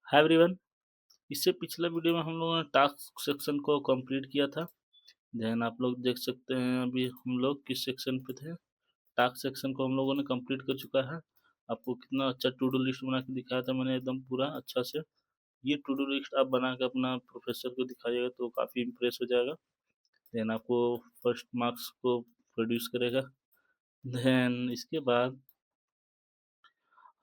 Hi everyone. इससे पिछला video में हम लोगों ने टास्क सेक्शन को कंप्लीट किया था। देन आप लोग देख सकते हैं अभी हम लोग किस सेक्शन पे थे। टास्क सेक्शन को हम लोगों ने कंप्लीट कर चुका है। आपको कितना अच्छा टू डू लिस्ट बना के दिखाया था मैंने एकदम पूरा अच्छा से। ये टू डू लिस्ट आप बना के अपना प्रोफेसर को दिखाइएगा तो काफ़ी इम्प्रेस हो जाएगा। देन आपको फर्स्ट मार्क्स को प्रोड्यूस करेगा। देन इसके बाद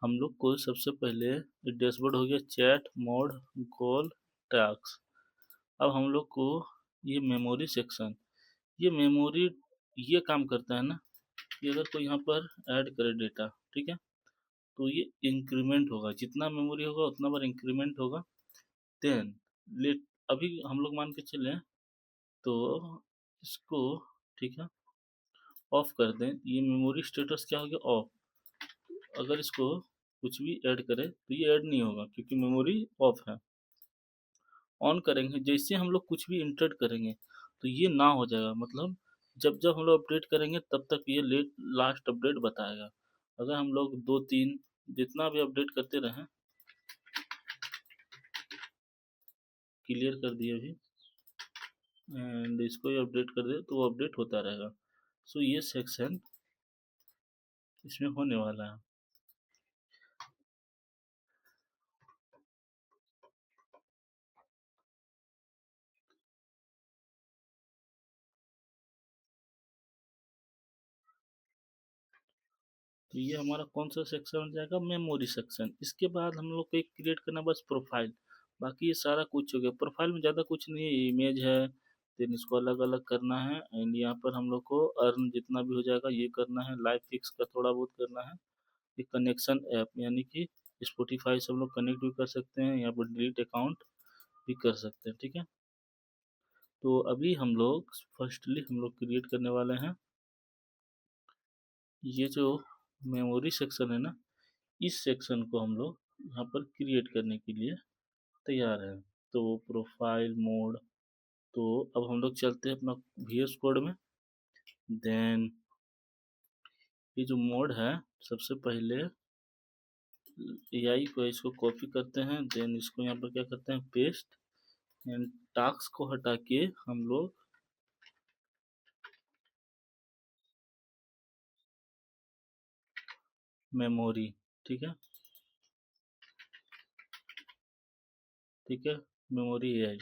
हम लोग को सबसे पहले डैशबोर्ड हो गया, चैट मोड, गोल, टास्क। अब हम लोग को ये मेमोरी सेक्शन, ये मेमोरी ये काम करता है ना कि अगर कोई यहाँ पर ऐड करे डेटा, ठीक है, तो ये इंक्रीमेंट होगा, जितना मेमोरी होगा उतना बार इंक्रीमेंट होगा। देन लेट अभी हम लोग मान के चले तो इसको, ठीक है, ऑफ कर दें। ये मेमोरी स्टेटस क्या हो गया, ऑफ। अगर इसको कुछ भी ऐड करे तो ये ऐड नहीं होगा क्योंकि मेमोरी ऑफ है। ऑन करेंगे जैसे हम लोग कुछ भी इंटर करेंगे तो ये ना हो जाएगा, मतलब जब जब हम लोग अपडेट करेंगे तब तक ये लेट लास्ट अपडेट बताएगा। अगर हम लोग दो तीन जितना भी अपडेट करते रहें, क्लियर कर दिए अभी, एंड इसको ही अपडेट कर दे तो वो अपडेट होता रहेगा। सो ये सेक्शन इसमें होने वाला है। तो ये हमारा कौन सा सेक्शन हो जाएगा, मेमोरी सेक्शन। इसके बाद हम लोग को एक क्रिएट करना बस प्रोफाइल। बाकी ये सारा कुछ हो गया। प्रोफाइल में ज़्यादा कुछ नहीं है, इमेज है, देन इसको अलग अलग करना है, एंड यहाँ पर हम लोग को अर्न जितना भी हो जाएगा ये करना है। लाइव फिक्स का थोड़ा बहुत करना है। एक कनेक्शन ऐप, यानी कि स्पॉटिफाई से हम लोग कनेक्ट भी कर सकते हैं, यहाँ पर डिलीट अकाउंट भी कर सकते हैं, ठीक है। तो अभी हम लोग फर्स्टली हम लोग क्रिएट करने वाले हैं ये जो मेमोरी सेक्शन है ना, इस सेक्शन को हम लोग यहाँ पर क्रिएट करने के लिए तैयार है। तो प्रोफाइल मोड, तो अब हम लोग चलते हैं अपना VS कोड में। देन ये जो मोड है, सबसे पहले AI को इसको कॉपी करते हैं, देन इसको यहाँ पर क्या करते हैं, पेस्ट। एंड टास्क को हटा के हम लोग मेमोरी, ठीक है, ठीक है, मेमोरी AI।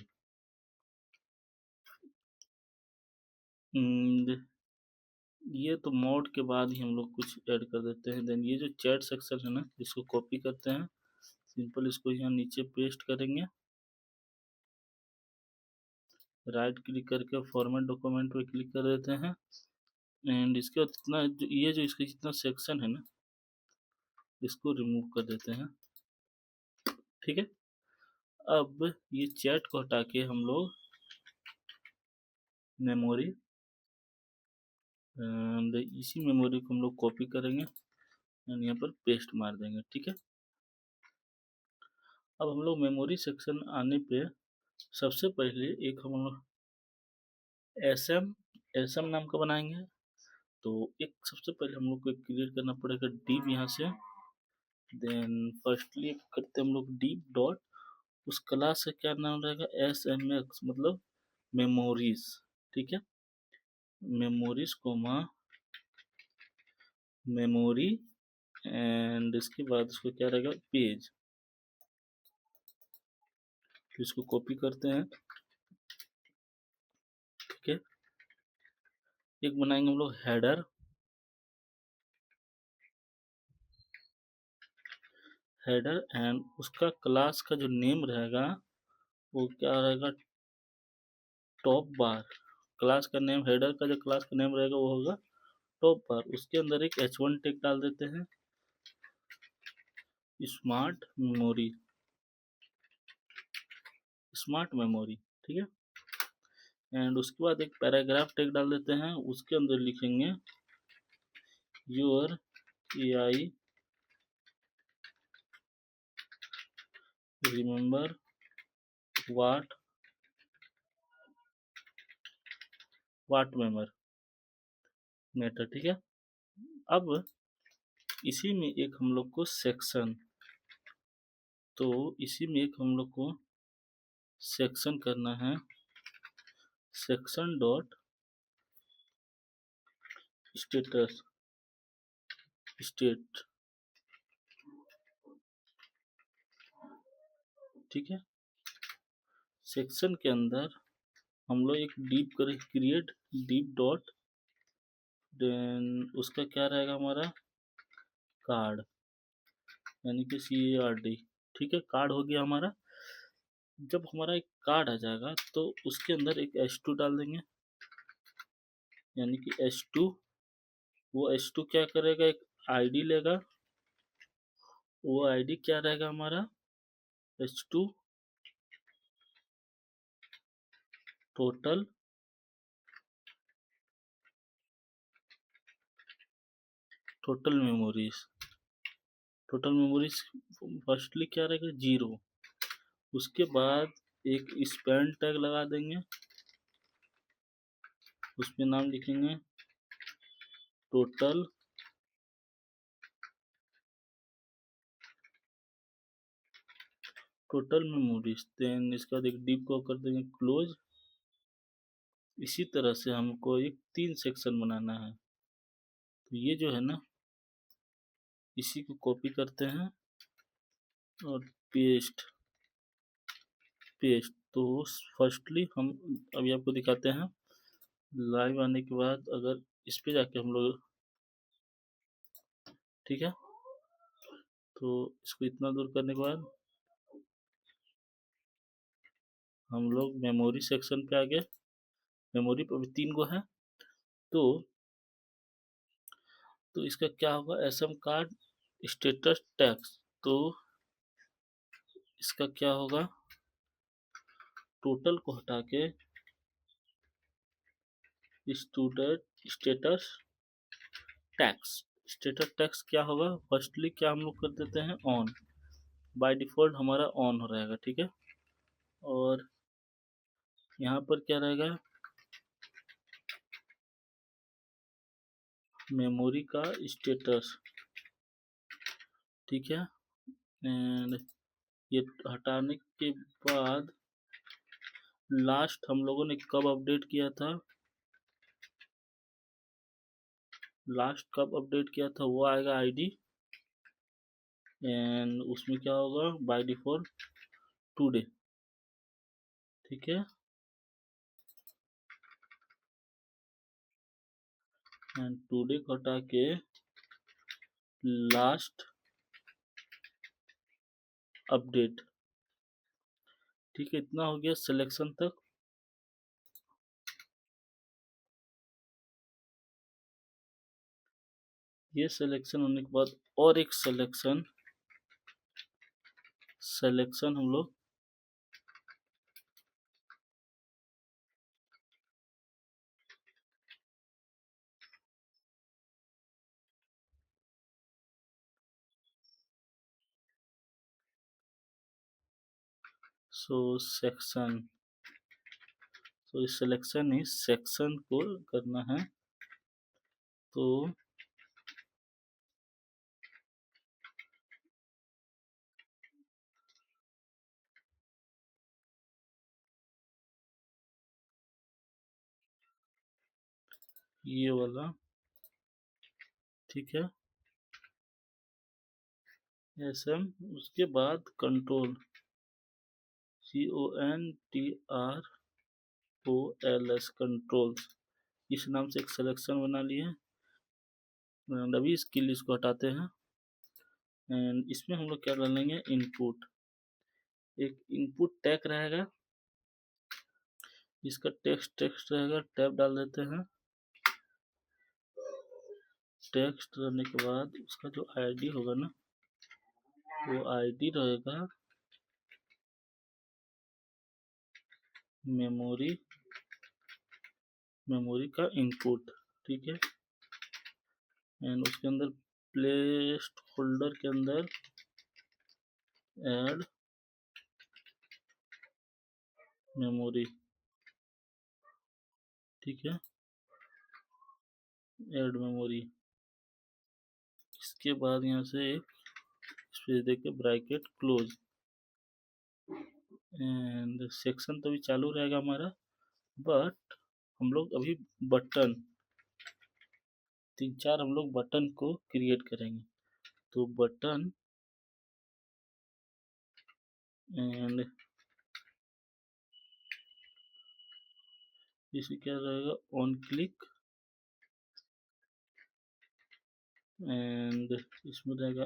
ये तो मोड के बाद ही हम लोग कुछ ऐड कर देते हैं। देन ये जो चैट सेक्शन है ना, इसको कॉपी करते हैं, सिंपल इसको यहाँ नीचे पेस्ट करेंगे, राइट क्लिक करके फॉर्मेट डॉक्यूमेंट पे क्लिक कर देते हैं। एंड इसके बाद इतना ये जो इसका जितना सेक्शन है ना, इसको रिमूव कर देते हैं, ठीक है। अब ये चैट को हटा के हम लोग मेमोरी, एंड इसी मेमोरी को हम लोग कॉपी करेंगे एंड यहाँ पर पेस्ट मार देंगे, ठीक है। अब हम लोग मेमोरी सेक्शन आने पे सबसे पहले एक हम लोग एसएम नाम का बनाएंगे। तो एक सबसे पहले हम लोग को क्रिएट करना पड़ेगा डिव यहाँ से। देन फर्स्टली करते हम लोग डिव डॉट, उस क्लास का क्या नाम रहेगा, SMX, मतलब मेमोरीज, ठीक है। मेमोरीज कोमा मेमोरी, एंड इसके बाद इसको क्या रहेगा, पेज। तो इसको कॉपी करते हैं, ठीक है। एक बनाएंगे हम लोग हेडर, एंड उसका क्लास का जो नेम रहेगा वो क्या रहेगा, टॉप बार। क्लास का नेम, हेडर का जो क्लास का नेम रहेगा वो होगा टॉप बार। उसके अंदर एक H1 टैग डाल देते हैं, स्मार्ट मेमोरी, स्मार्ट मेमोरी, ठीक है। एंड उसके बाद एक पैराग्राफ टैग डाल देते हैं, उसके अंदर लिखेंगे your AI remember what memory matter, ठीक है। अब इसी में एक हम लोग को सेक्शन तो इसी में एक हम लोग को सेक्शन करना है, सेक्शन डॉट स्टेटस स्टेट, ठीक है। सेक्शन के अंदर हम लोग एक डिव करें, क्रिएट डिव डॉट, देन उसका क्या रहेगा हमारा कार्ड, यानी कि CARD, ठीक है। कार्ड हो गया हमारा। जब हमारा एक कार्ड आ जाएगा तो उसके अंदर एक H2 डाल देंगे, यानी कि H2। वो H2 क्या करेगा, एक आईडी लेगा। वो आईडी क्या रहेगा हमारा H2 total total memories. Total memories firstly क्या रहेगा 0। उसके बाद एक स्पैन टैग लगा देंगे, उसमें नाम लिखेंगे टोटल मेमोरीज। देन इसके बाद एक डिव को कर देंगे क्लोज। इसी तरह से हमको एक 3 सेक्शन बनाना है। तो ये जो है ना, इसी को कॉपी करते हैं और पेस्ट पेस्ट। तो फर्स्टली हम अभी आपको दिखाते हैं लाइव आने के बाद, अगर इस पे जाके हम लोग, ठीक है। तो इसको इतना दूर करने के बाद हम लोग मेमोरी सेक्शन पे आ गए। मेमोरी पे अभी 3 गो है। तो इसका क्या होगा, SM कार्ड स्टेटस टैक्स। तो इसका क्या होगा, टोटल को हटा के student status tax. Status tax क्या होगा, फर्स्टली क्या हम लोग कर देते हैं ऑन, बाय डिफॉल्ट हमारा ऑन हो रहेगा, ठीक है। और यहाँ पर क्या रहेगा, मेमोरी का स्टेटस, ठीक है। एंड ये हटाने के बाद लास्ट हम लोगों ने कब अपडेट किया था, लास्ट कब अपडेट किया था वो आएगा आईडी। एंड उसमें क्या होगा, बाय डिफॉल्ट टुडे, ठीक है। एंड टुडे को हटा के लास्ट अपडेट, ठीक है। इतना हो गया सिलेक्शन तक। ये सिलेक्शन होने के बाद और एक सिलेक्शन हम लोग सेक्शन, इस सिलेक्शन इस सेक्शन को करना है। तो ये वाला, ठीक है। SM, उसके बाद कंट्रोल CONTROLS कंट्रोल्स, इस नाम से एक सिलेक्शन बना लिए। एंड अभी इसकी लिस्ट को हटाते हैं। एंड इसमें हम लोग क्या डालेंगे, इनपुट, एक इनपुट टैग रहेगा। इसका टेक्स्ट रहेगा, टैब डाल देते हैं। टेक्स्ट रहने के बाद उसका जो आईडी होगा ना, वो आईडी रहेगा मेमोरी का इनपुट, ठीक है। एंड उसके अंदर प्लेस्ट होल्डर के अंदर ऐड मेमोरी, ठीक है। ऐड मेमोरी, इसके बाद यहाँ से एक स्पेस देके ब्रैकेट क्लोज। एंड सेक्शन तो अभी चालू रहेगा हमारा, बट हम लोग अभी बटन 3-4 हम लोग बटन को क्रिएट करेंगे। तो बटन एंड इसे क्या रहेगा, ऑन क्लिक एंड इसमें रहेगा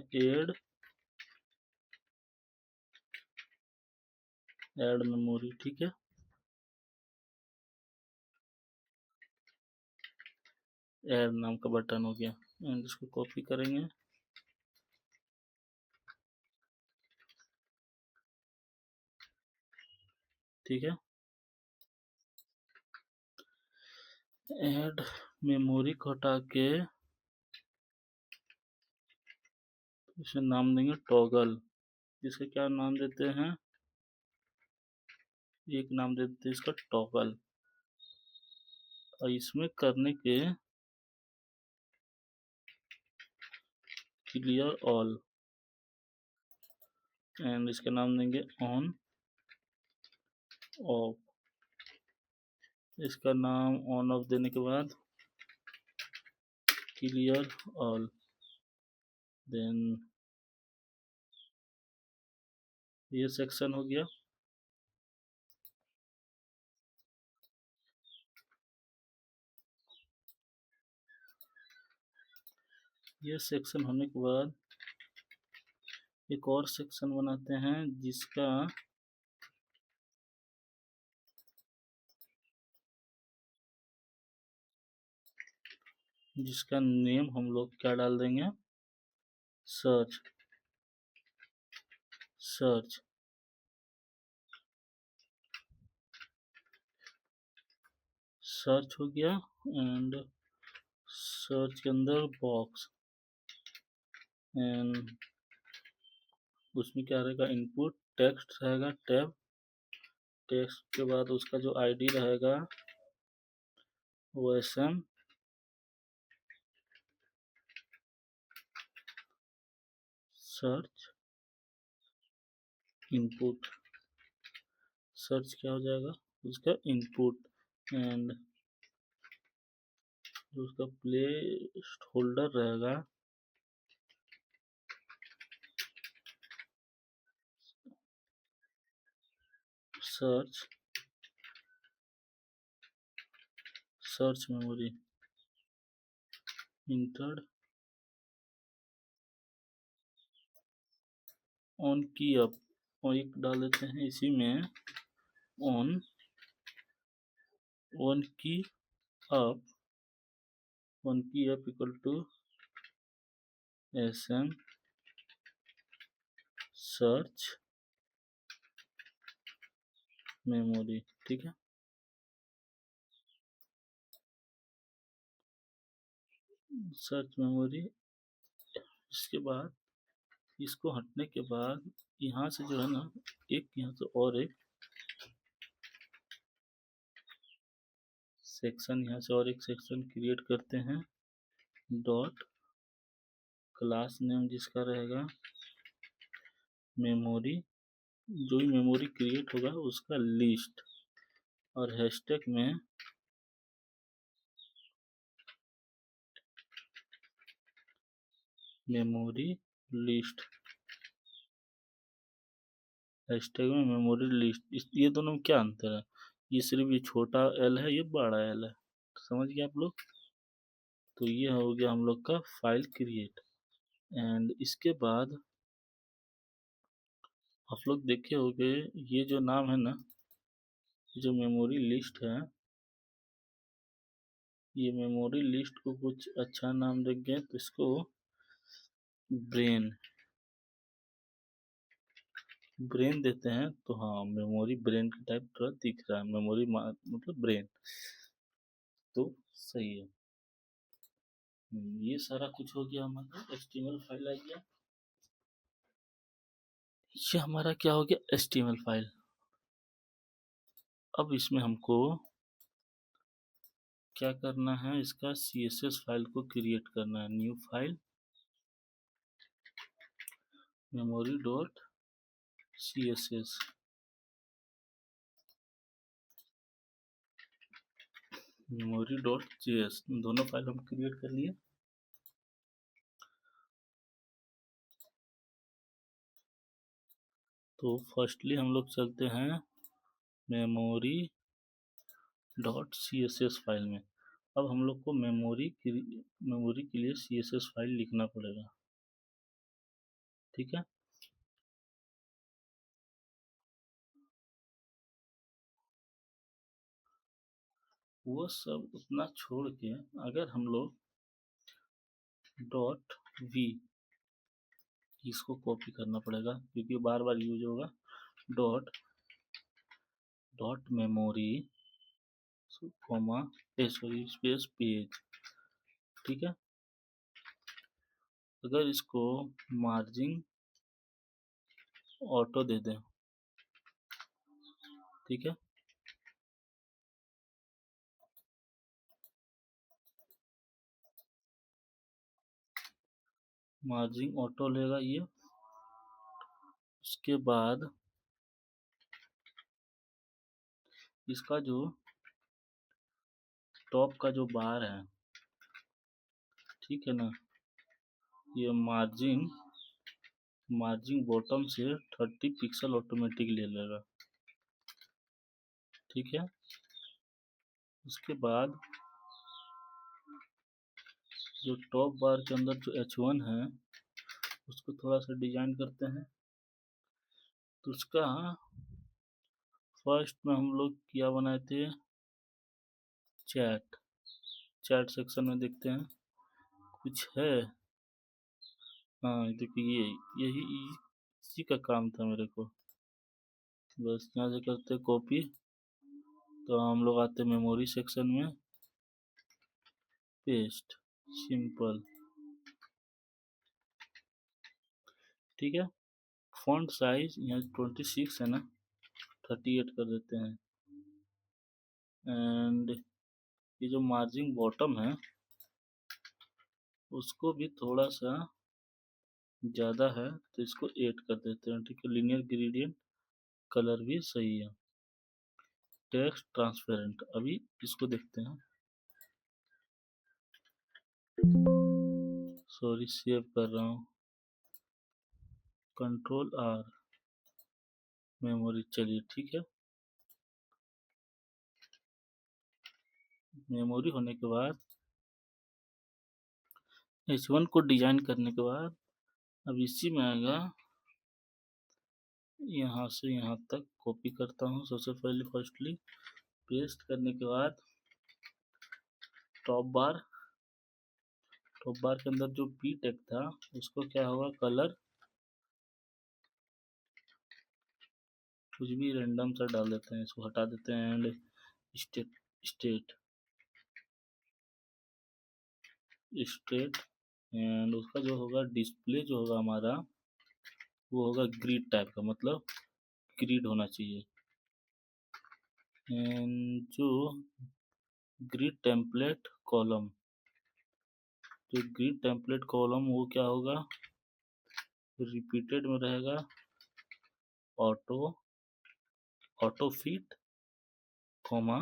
ऐड मेमोरी। ठीक है, ऐड नाम का बटन हो गया एंड इसको कॉपी करेंगे। ठीक है, ऐड मेमोरी को हटा के इसे नाम देंगे टॉगल। इसका क्या नाम देते हैं, एक नाम देते हैं इसका टॉगल। और इसमें करने के क्लियर ऑल एंड इसका नाम देंगे ऑन ऑफ। इसका नाम ऑन ऑफ देने के बाद क्लियर ऑल, देन ये सेक्शन हो गया। ये सेक्शन होने के बाद एक और सेक्शन बनाते हैं जिसका नेम हम लोग क्या डाल देंगे, सर्च। सर्च सर्च हो गया एंड सर्च के अंदर बॉक्स एंड उसमें क्या रहेगा, इनपुट टेक्स्ट रहेगा, टैब। टेक्स्ट के बाद उसका जो आईडी रहेगा वो एसएम सर्च इनपुट। सर्च क्या हो जाएगा, उसका इनपुट एंड जो उसका प्ले होल्डर रहेगा search search memory entered on key up, और एक डाल देते हैं इसी में on one key up, one key up equal to SM search memory. ठीक है, सर्च मेमोरी। इसके बाद इसको हटने के बाद यहाँ से जो है ना, एक यहाँ से और एक सेक्शन, यहाँ से और एक सेक्शन क्रिएट करते हैं। डॉट क्लास नेम जिसका रहेगा मेमोरी, जो भी मेमोरी क्रिएट होगा उसका लिस्ट, और हैशटैग में मेमोरी लिस्ट, हैशटैग में मेमोरी लिस्ट। ये दोनों में क्या अंतर है, ये सिर्फ ये छोटा एल है, ये बड़ा एल है, समझ गए आप लोग। तो ये हो गया हम लोग का फाइल क्रिएट। एंड इसके बाद आप लोग देखे होंगे ये जो नाम है ना, जो मेमोरी लिस्ट है, ये मेमोरी लिस्ट को कुछ अच्छा नाम देंगे तो इसको ब्रेन ब्रेन देते हैं। तो हाँ, मेमोरी ब्रेन के टाइप थोड़ा दिख रहा है, मेमोरी मतलब ब्रेन, तो सही है। ये सारा कुछ हो गया, हमारा HTML फाइल आ गया। ये हमारा क्या हो गया, HTML फाइल। अब इसमें हमको क्या करना है, इसका CSS फाइल को क्रिएट करना है। New file memory.css memory dot JS दोनों फाइल हम क्रिएट कर लिए। तो फर्स्टली हम लोग चलते हैं memory dot C S S file में। अब हम लोग को मेमोरी के लिए सी एस एस फाइल लिखना पड़ेगा, ठीक है। वो सब उतना छोड़ के अगर हम लोग डॉट वी इसको कॉपी करना पड़ेगा क्योंकि बार बार यूज होगा। Dot dot memory comma sorry space page, ठीक है। अगर इसको मार्जिन ऑटो दे दें, ठीक है। मार्जिन ऑटो लेगा ये। उसके बाद इसका जो टॉप का जो बार है, ठीक है ना, ये मार्जिन बॉटम से 30 पिक्सल ऑटोमेटिक ले लेगा, ठीक है। उसके बाद जो टॉप बार के अंदर जो H1 है उसको थोड़ा सा डिजाइन करते हैं। तो उसका फर्स्ट में हम लोग क्या बनाए थे, चैट चैट सेक्शन में देखते हैं कुछ है। हाँ देखिए यही इसी का काम था मेरे को। बस यहाँ से करते कॉपी, तो हम लोग आते मेमोरी सेक्शन में, पेस्ट, सिंपल, ठीक है। फॉन्ट साइज यहाँ 26 है ना, 38 कर देते हैं। एंड ये जो मार्जिन बॉटम है उसको भी थोड़ा सा ज़्यादा है तो इसको 8 कर देते हैं, ठीक है। लीनियर ग्रेडियंट कलर भी सही है। टेक्स्ट ट्रांसपेरेंट, अभी इसको देखते हैं। सॉरी सेव कर रहा हूँ, कंट्रोल आर, मेमोरी, चलिए ठीक है। मेमोरी होने के बाद H1 को डिजाइन करने के बाद अब इसी में आएगा, यहाँ से यहाँ तक कॉपी करता हूँ सबसे पहले। फर्स्टली पेस्ट करने के बाद टॉप बार के अंदर जो पी टेक था उसको क्या होगा, कलर कुछ भी रैंडम सा डाल देते हैं, इसको हटा देते हैं। And state state state and उसका जो होगा डिस्प्ले जो होगा हमारा वो होगा ग्रिड टाइप का, मतलब ग्रिड होना चाहिए। एंड जो ग्रिड टेम्पलेट कॉलम, जो ग्रिड टेम्पलेट कॉलम वो क्या होगा, रिपीटेड में रहेगा, ऑटो फिट कॉमा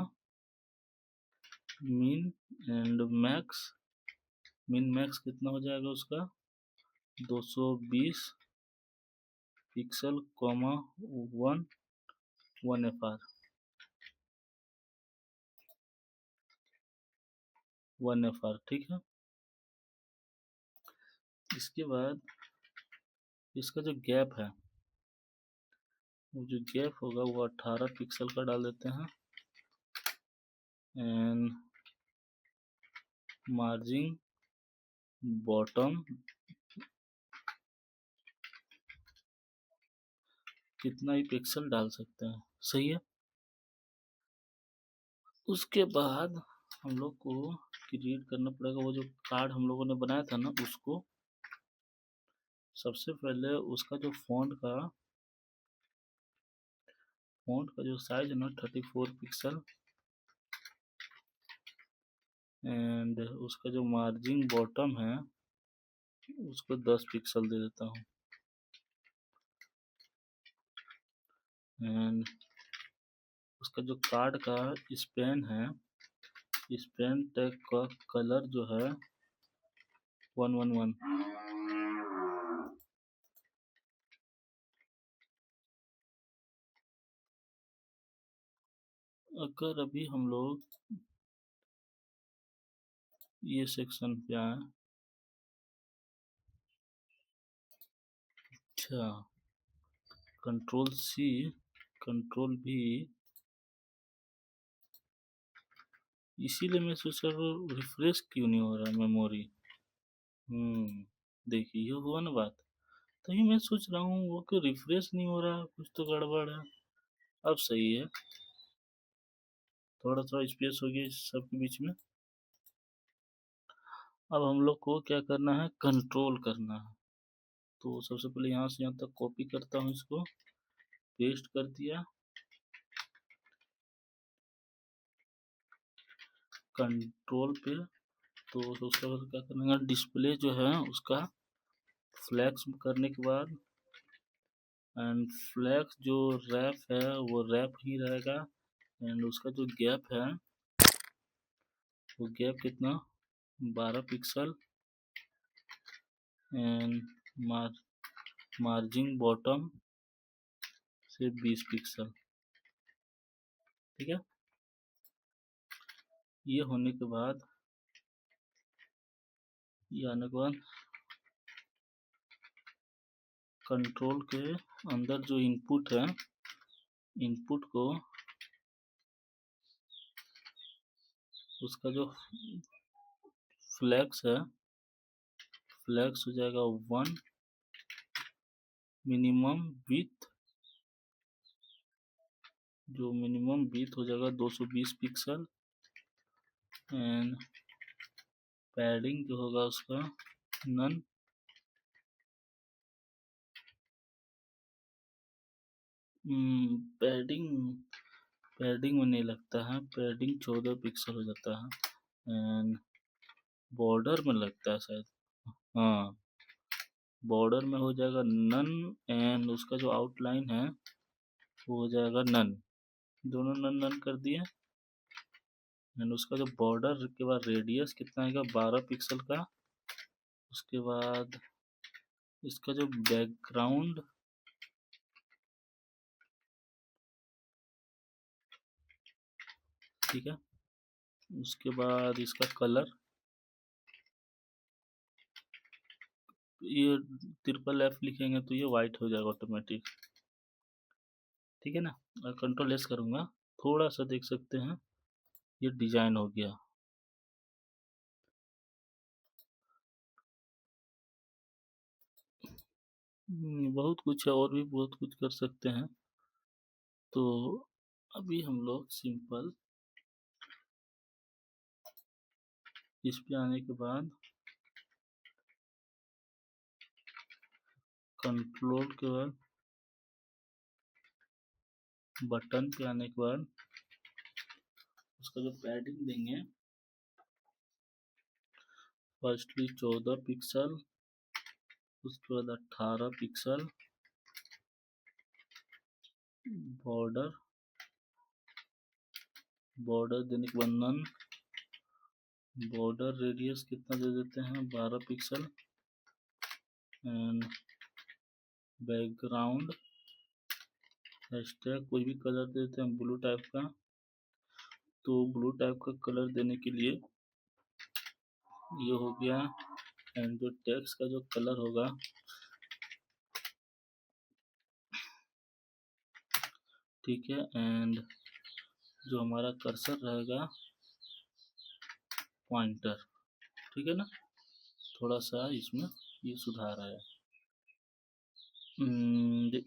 मिन एंड मैक्स। मिन मैक्स कितना हो जाएगा उसका 220 पिक्सल कॉमा 1 FR 1 FR, ठीक है। इसके बाद इसका जो गैप है, वो जो गैप होगा वो 18 पिक्सल का डाल देते हैं। एंड मार्जिन बॉटम कितना ही पिक्सल डाल सकते हैं, सही है। उसके बाद हम लोग को क्रिएट करना पड़ेगा वो जो कार्ड हम लोगों ने बनाया था ना, उसको सबसे पहले उसका जो फ़ॉन्ट का जो साइज है ना 34 पिक्सल, एंड उसका जो मार्जिन बॉटम है उसको 10 पिक्सल दे देता हूँ। एंड उसका जो कार्ड का स्पैन है इस पेन टैग का कलर जो है 111। अगर अभी हम लोग ये सेक्शन पे आए, अच्छा कंट्रोल सी, कंट्रोल भी, इसीलिए मैं सोच रहा हूँ रिफ्रेश क्यों नहीं हो रहा मेमोरी। देखिए ये हुआ ना बात, तभी मैं सोच रहा हूँ वो क्यों रिफ्रेश नहीं हो रहा, कुछ तो गड़बड़ है। अब सही है, थोड़ा थोड़ा स्पेस हो गया इस सब के बीच में। अब हम लोग को क्या करना है, कंट्रोल करना है। तो सबसे पहले यहाँ से यहाँ तक कॉपी करता हूँ, इसको पेस्ट कर दिया, कंट्रोल पे। तो सबसे पहले क्या करना है, डिस्प्ले जो है उसका फ्लैक्स करने के बाद, एंड फ्लैक्स जो रैप है वो रैप ही रहेगा, एंड उसका जो गैप है वो गैप कितना, 12 पिक्सल, एंड मार्जिन बॉटम से 20 पिक्सल। ठीक है, ये होने के बाद, ये आने के बाद कंट्रोल के अंदर जो इनपुट है, इनपुट को उसका जो फ्लैक्स है, फ्लैक्स हो जाएगा 1, मिनिमम विथ, जो मिनिमम विथ हो जाएगा 220 पिक्सल, एंड पैडिंग जो होगा उसका नन। पैडिंग, पैडिंग में नहीं लगता है, पैडिंग 14 पिक्सल हो जाता है, एंड बॉर्डर में लगता है शायद, हाँ बॉर्डर में हो जाएगा नन, एंड उसका जो आउटलाइन है वो हो जाएगा नन। दोनों नन नन कर दिए, एंड उसका जो बॉर्डर के बाद रेडियस कितना आएगा, 12 पिक्सल का। उसके बाद इसका जो बैकग्राउंड, ठीक है, उसके बाद इसका कलर, ये ट्रिपल एफ लिखेंगे तो ये वाइट हो जाएगा ऑटोमेटिक। ठीक है ना, और कंट्रोल एस करूँगा, थोड़ा सा देख सकते हैं ये डिजाइन हो गया। बहुत कुछ है, और भी बहुत कुछ कर सकते हैं। तो अभी हम लोग सिंपल इस पे आने के बाद, कंट्रोल के बाद बटन पे आने के बाद उसका जो पैडिंग देंगे, फर्स्टली 14 पिक्सल, उसके बाद 18 पिक्सल, बॉर्डर, बॉर्डर देने के बाद नन, बॉर्डर रेडियस कितना दे देते हैं, 12 पिक्सल, एंड बैकग्राउंड हैशटैग कोई भी कलर देते हैं ब्लू टाइप का। तो ब्लू टाइप का कलर देने के लिए ये हो गया, एंड जो टेक्स्ट का जो कलर होगा, ठीक है, एंड जो हमारा कर्सर रहेगा पॉइंटर, ठीक है ना, थोड़ा सा इसमें ये सुधार आया।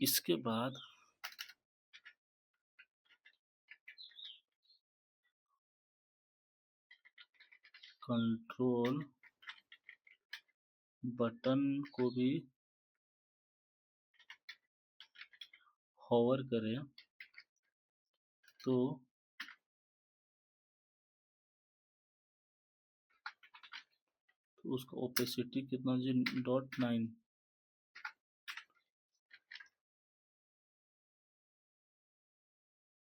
इसके बाद कंट्रोल बटन को भी होवर करें तो उसका ओपेसिटी कितना जी, 0.9,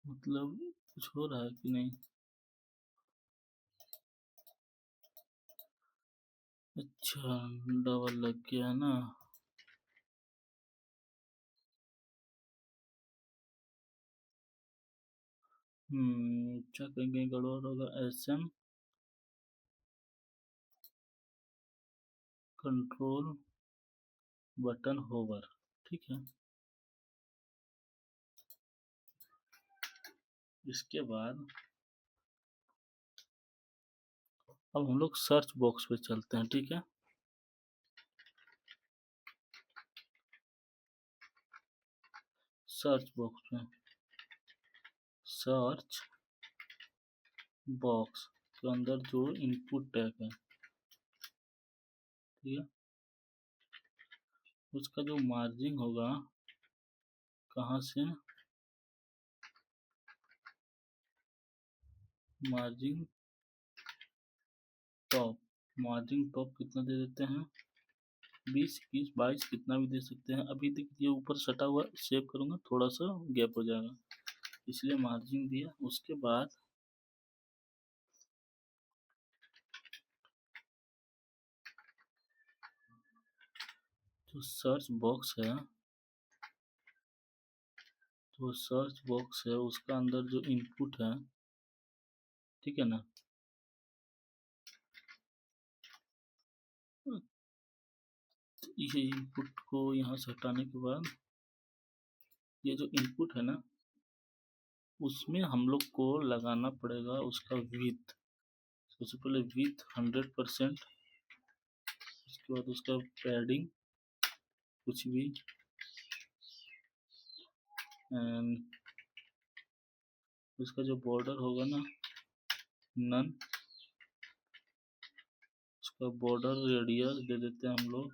मतलब कुछ हो रहा है कि नहीं। अच्छा, डबल लग गया ना। अच्छा, कहीं कहीं गड़बड़ होगा। SM कंट्रोल बटन होवर, ठीक है। इसके बाद अब हम लोग सर्च बॉक्स पे चलते हैं, ठीक है। सर्च बॉक्स में, सर्च बॉक्स के अंदर जो इनपुट टैग है, ठीक है, उसका जो मार्जिन होगा, कहाँ से, मार्जिन टॉप, मार्जिन टॉप कितना दे देते हैं, 20, 21, 22, कितना भी दे सकते हैं। अभी देखिए ऊपर सटा हुआ, सेव करूंगा थोड़ा सा गैप हो जाएगा, इसलिए मार्जिन दिया। उसके बाद जो सर्च बॉक्स है, जो सर्च बॉक्स है उसका अंदर जो इनपुट है, ठीक है ना, ये इनपुट को यहाँ से हटाने के बाद ये जो इनपुट है ना, उसमें हम लोग को लगाना पड़ेगा उसका विथ। सबसे पहले विथ 100%, उसके बाद उसका पैडिंग कुछ भी, एंड उसका जो बॉर्डर होगा ना, नन, उसका बॉर्डर रेडियस दे देते हैं हम लोग,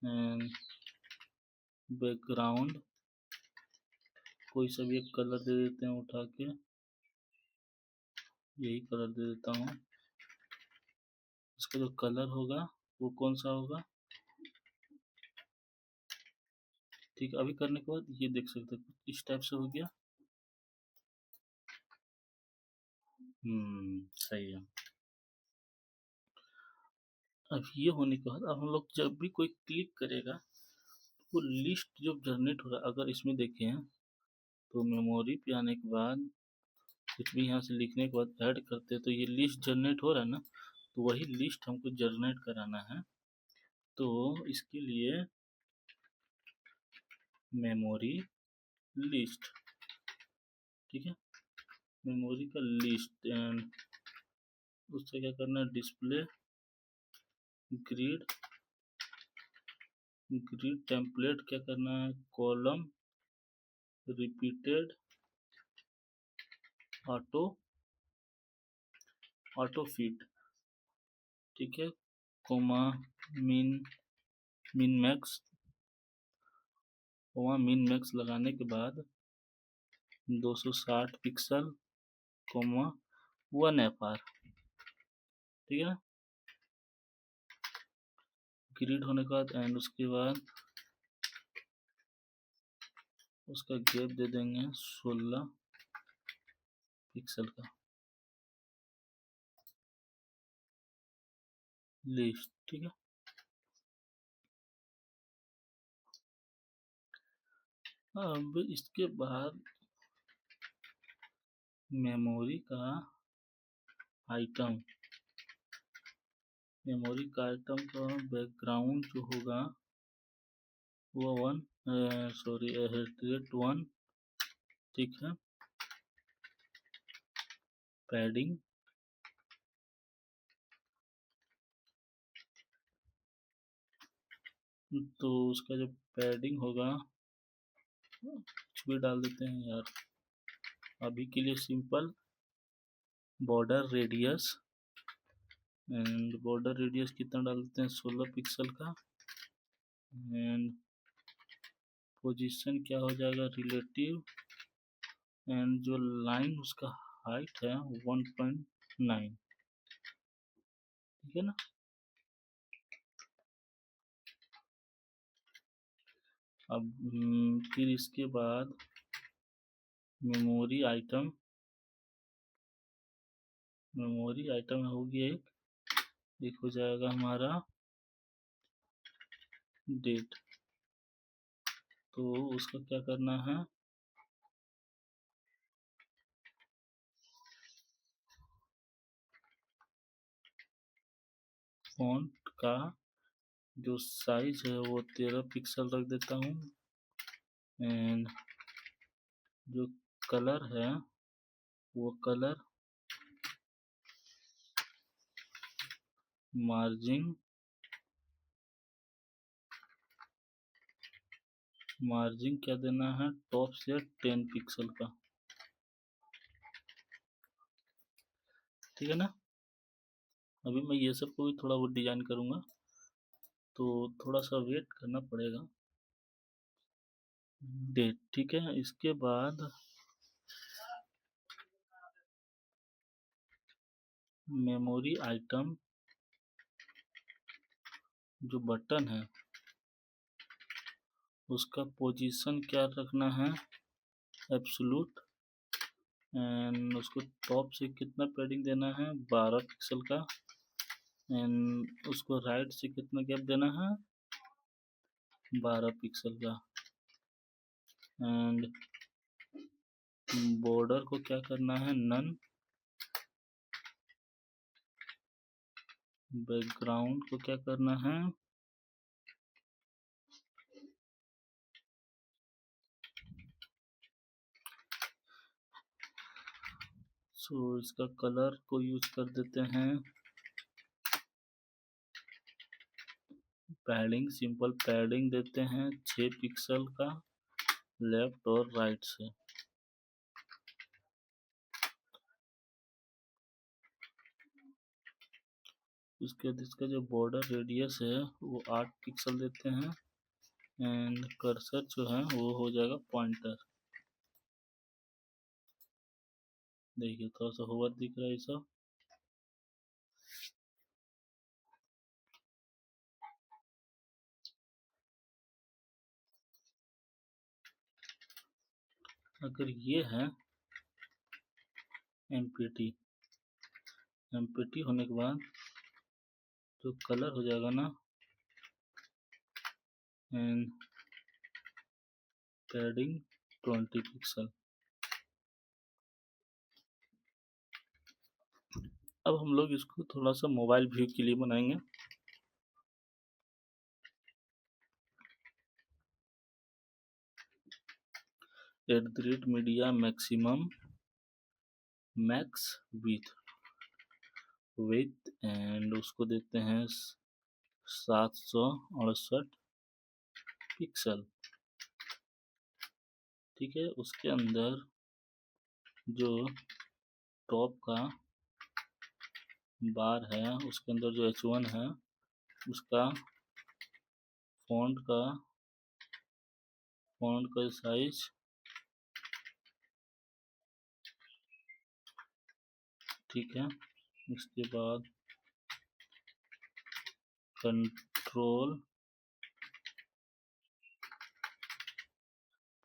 एंड बैकग्राउंड कोई सा भी एक कलर दे देते हैं उठा के, यही कलर दे देता हूँ। इसका जो कलर होगा वो कौन सा होगा, ठीक है। अभी करने के बाद ये देख सकते हैं इस टाइप से हो गया। सही है। अब ये होने के बाद अब हम लोग जब भी कोई क्लिक करेगा, वो लिस्ट जो जनरेट हो रहा है, अगर इसमें देखें तो मेमोरी पे आने के बाद कुछ भी यहाँ से लिखने के बाद ऐड करते हैं तो ये लिस्ट जनरेट हो रहा है ना, तो वही लिस्ट हमको जनरेट कराना है। तो इसके लिए मेमोरी लिस्ट, ठीक है, मेमोरी का लिस्ट, एंड उससे क्या करना है, डिस्प्ले ग्रिड, ग्रिड टेम्पलेट क्या करना है, column repeated auto, auto fit, ठीक है, कोमा मिन, min max, coma min max लगाने के बाद 260 पिक्सल, कोमा 1 FR, ठीक है ना। ग्रिड होने के बाद एंड उसके बाद उसका गैप दे देंगे 16 पिक्सल का, लिस्ट, ठीक है। अब इसके बाद मेमोरी का आइटम, मेमोरी का आइटम का बैकग्राउंड जो होगा वो 1, ठीक है, पैडिंग, तो उसका जो पैडिंग होगा कुछ भी डाल देते हैं यार, अभी के लिए simple border radius, and border radius कितना डाल देते हैं, 16 पिक्सल का, एंड पोजीशन क्या हो जाएगा, रिलेटिव, एंड जो लाइन उसका हाइट है 1.9, ठीक है ना। अब फिर इसके बाद मेमोरी आइटम, मेमोरी आइटम होगी एक एक हो जाएगा हमारा डेट। तो उसका क्या करना है, फॉन्ट का जो साइज है वो 13 पिक्सल रख देता हूँ। एंड जो कलर है वो कलर मार्जिन मार्जिन क्या देना है, टॉप से 10 पिक्सल का। ठीक है ना। अभी मैं ये सब को भी थोड़ा बहुत डिजाइन करूंगा, तो थोड़ा सा वेट करना पड़ेगा। डेट, ठीक है। इसके बाद मेमोरी आइटम जो बटन है उसका पोजीशन क्या रखना है, एब्सोल्यूट। एंड उसको टॉप से कितना पैडिंग देना है, 12 पिक्सल का। एंड उसको राइट से कितना गैप देना है, 12 पिक्सल का। एंड बॉर्डर को क्या करना है, नन। बैकग्राउंड को क्या करना है, इसका कलर को यूज कर देते हैं पैडिंग, सिंपल पैडिंग देते हैं 6 पिक्सल का, लेफ्ट और राइट से। उसके बाद इसका जो बॉर्डर रेडियस है वो 8 पिक्सल देते हैं। एंड कर्सर जो है वो हो जाएगा पॉइंटर। देखिए थोड़ा सा होवर दिख रहा है सब। अगर ये है एमपीटी, एमपीटी होने के बाद जो कलर हो जाएगा ना, एंड पैडिंग 20 पिक्सल। अब हम लोग इसको थोड़ा सा मोबाइल व्यू के लिए बनाएंगे। @Media maximum max with and उसको देते हैं 768 पिक्सल। ठीक है। उसके अंदर जो टॉप का बार है उसके अंदर जो H1 है उसका फॉन्ट का साइज ठीक है। उसके बाद कंट्रोल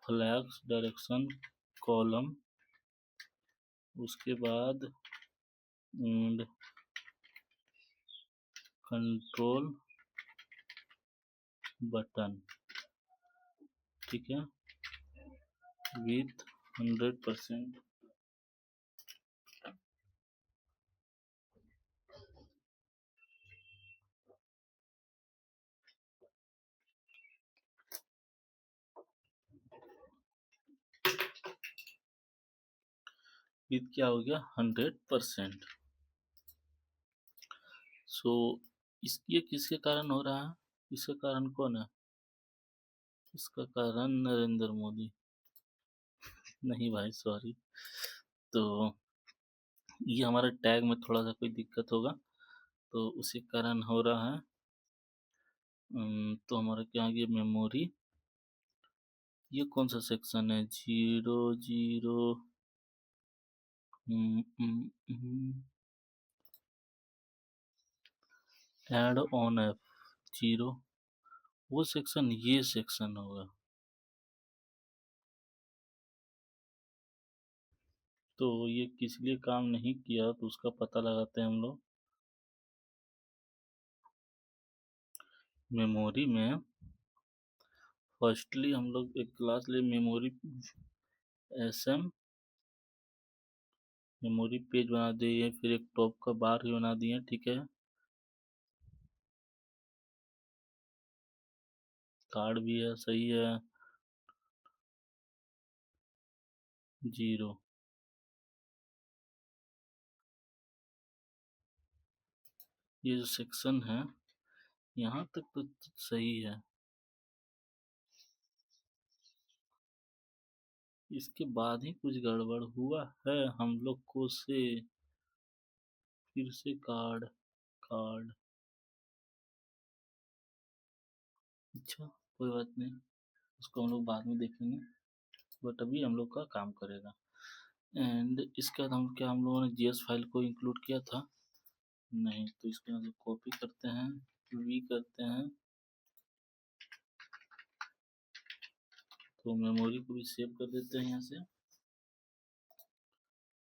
फ्लैग्स डायरेक्शन कॉलम, उसके बाद कंट्रोल बटन। ठीक है। विथ 100%। विथ क्या हो गया, 100%। सो ये किसके कारण हो रहा है, इसका कारण कौन है, इसका कारण नरेंद्र मोदी। नहीं भाई सॉरी। तो ये हमारे टैग में थोड़ा सा कोई दिक्कत होगा तो उसी कारण हो रहा है। तो हमारा क्या आ गया, मेमोरी। ये कौन सा सेक्शन है, 00 ऐड ऑन एफ 0, वो सेक्शन ये सेक्शन होगा। तो ये किस लिए काम नहीं किया तो उसका पता लगाते हैं हम लोग। मेमोरी में फर्स्टली हम लोग एक क्लास ले मेमोरी एसएम मेमोरी पेज बना दिए, फिर एक टॉप का बार भी बना दिए, ठीक है। कार्ड भी है, सही है। 0। ये जो सेक्शन है यहाँ तक तो सही है। इसके बाद ही कुछ गड़बड़ हुआ है हम लोग को से। फिर से कार्ड कार्ड। अच्छा, कोई बात नहीं, उसको हम लोग बाद में देखेंगे, बट अभी हम लोग का काम करेगा। एंड इसके बाद हम लोगों ने जीएस फाइल को इंक्लूड किया था नहीं, तो इसके बाद कॉपी करते हैं, वी करते हैं, तो मेमोरी को भी सेव कर देते हैं यहाँ से।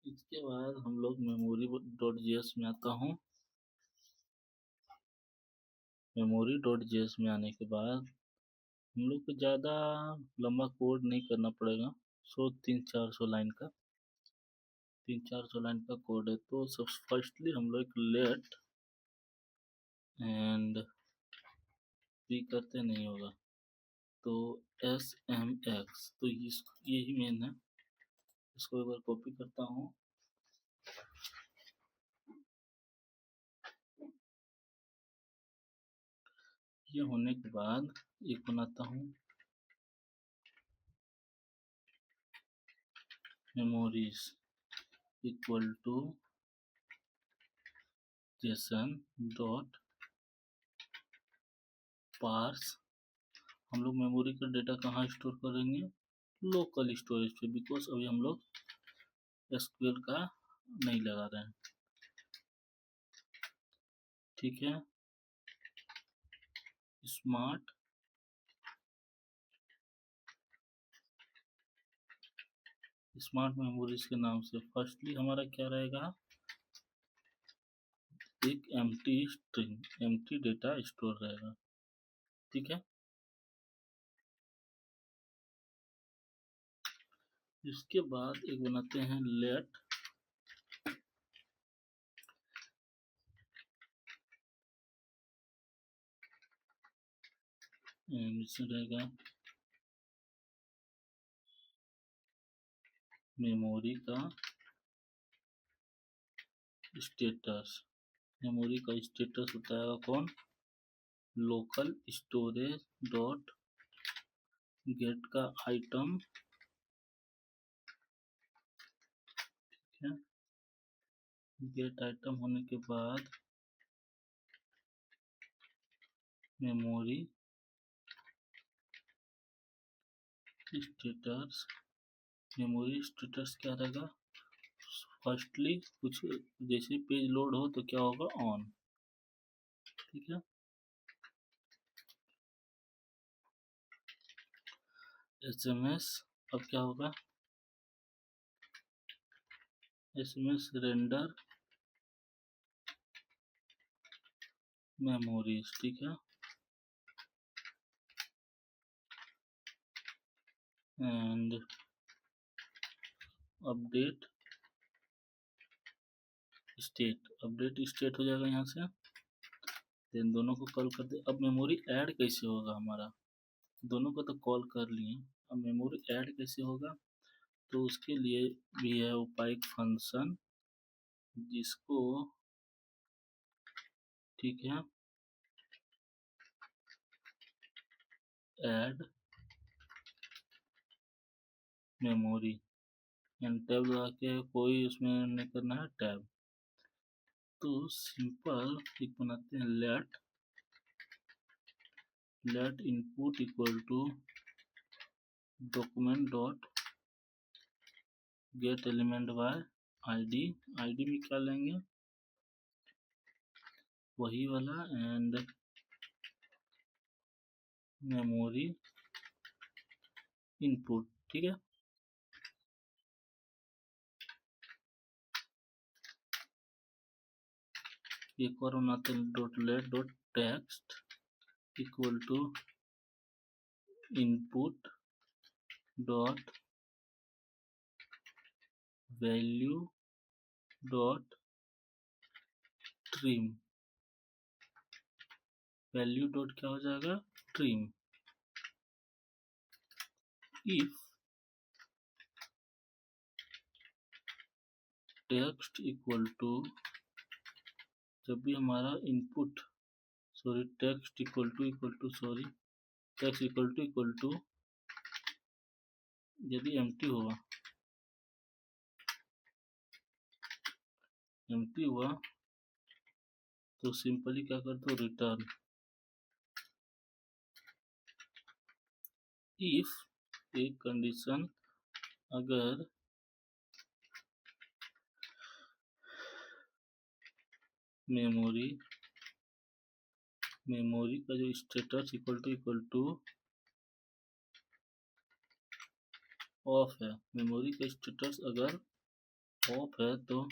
इसके बाद हम लोग मेमोरी डॉट जीएस में आता हूँ। मेमोरी डॉट जीएस में आने के बाद हम लोग को ज़्यादा लंबा कोड नहीं करना पड़ेगा। 300-400 लाइन का 300-400 लाइन का कोड है। तो सब फर्स्टली हम लोग एक लेट एंड भी करते नहीं होगा, तो एस एम एक्स, तो यही मेन है। इसको एक बार कॉपी करता हूँ। ये होने के बाद एक बनाता हूँ memories equal to JSON dot parse. हम लोग मेमोरी का डेटा कहाँ स्टोर करेंगे? लोकल स्टोरेज पे, बिकॉज अभी हम लोग एसक्यूएल का नहीं लगा रहे हैं, ठीक है। स्मार्ट स्मार्ट मेमोरीज के नाम से फर्स्टली हमारा क्या रहेगा? एक empty string, empty data store रहेगा, ठीक है। इसके बाद एक बनाते हैं लेट इसमें रहेगा मेमोरी का स्टेटस। मेमोरी का स्टेटस बताएगा कौन? लोकल स्टोरेज डॉट गेट का आइटम, ठीक है। गेट आइटम होने के बाद मेमोरी स्टेटस। मेमोरी स्टेटस क्या रहेगा? फर्स्टली कुछ जैसे पेज लोड हो तो क्या होगा? ऑन, ठीक है। एसएमएस, अब क्या होगा? एसएमएस रेंडर मेमोरीज, ठीक है। एंड अपडेट स्टेट हो जाएगा यहाँ से। देन दोनों को कॉल कर दे। अब मेमोरी ऐड कैसे होगा हमारा? दोनों को तो कॉल कर लिए, अब मेमोरी ऐड कैसे होगा? तो उसके लिए भी है उपाय एक फंक्शन, जिसको, ठीक है, ऐड मेमोरी एंड टैब लगा के कोई उसमें नहीं करना है टैब। तो सिंपल एक बनाते हैं let input equal to document dot get element by ID. ID में क्या लेंगे? वही वाला, एंड मेमोरी इनपुट, ठीक है। एक और बनाते हैं dot let dot text equal to input dot value dot trim. Value dot क्या हो जाएगा, trim. If text equal to, जब भी हमारा इनपुट टेक्स्ट इक्वल टू यदि एम्प्टी हुआ तो सिंपली क्या कर दो, रिटर्न। इफ एक कंडीशन अगर मेमोरी का जो स्टेटस इक्वल टू ऑफ है, मेमोरी का स्टेटस अगर ऑफ है तो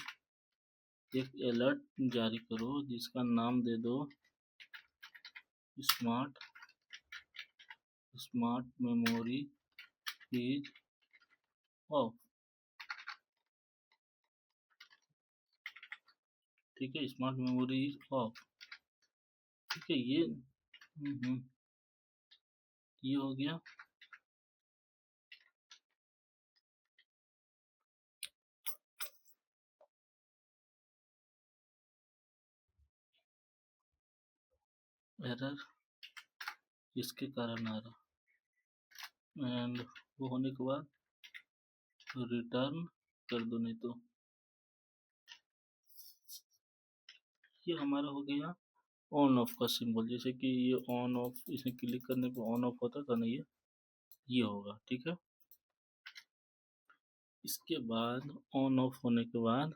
एक अलर्ट जारी करो जिसका नाम दे दो स्मार्ट मेमोरी इज ऑफ। ठीक है, स्मार्ट मेमोरी इज ऑफ। ठीक है, ये हो गया। एरर इसके कारण आ रहा, एंड वो होने के बाद रिटर्न कर दो, नहीं तो ये हमारा हो गया ऑन ऑफ का सिंबल। जैसे कि ये ऑन ऑफ, इसे क्लिक करने पर ऑन ऑफ होता था ना, ये होगा। ठीक है, इसके बाद ऑन ऑफ होने के बाद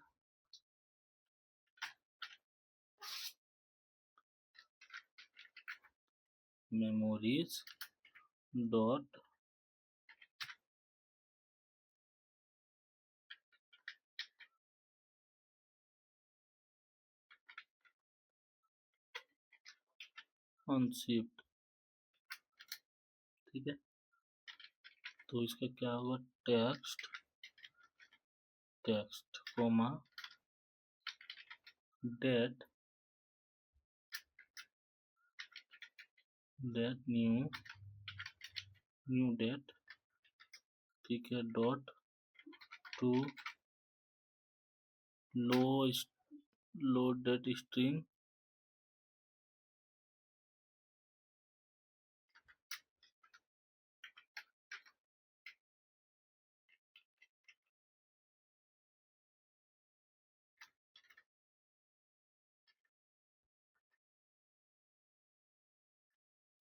मेमोरीज डॉट अनशिफ्ट। ठीक है, तो इसका क्या होगा, text comma date new date. ठीक है, डॉट टू लो डेट स्ट्रिंग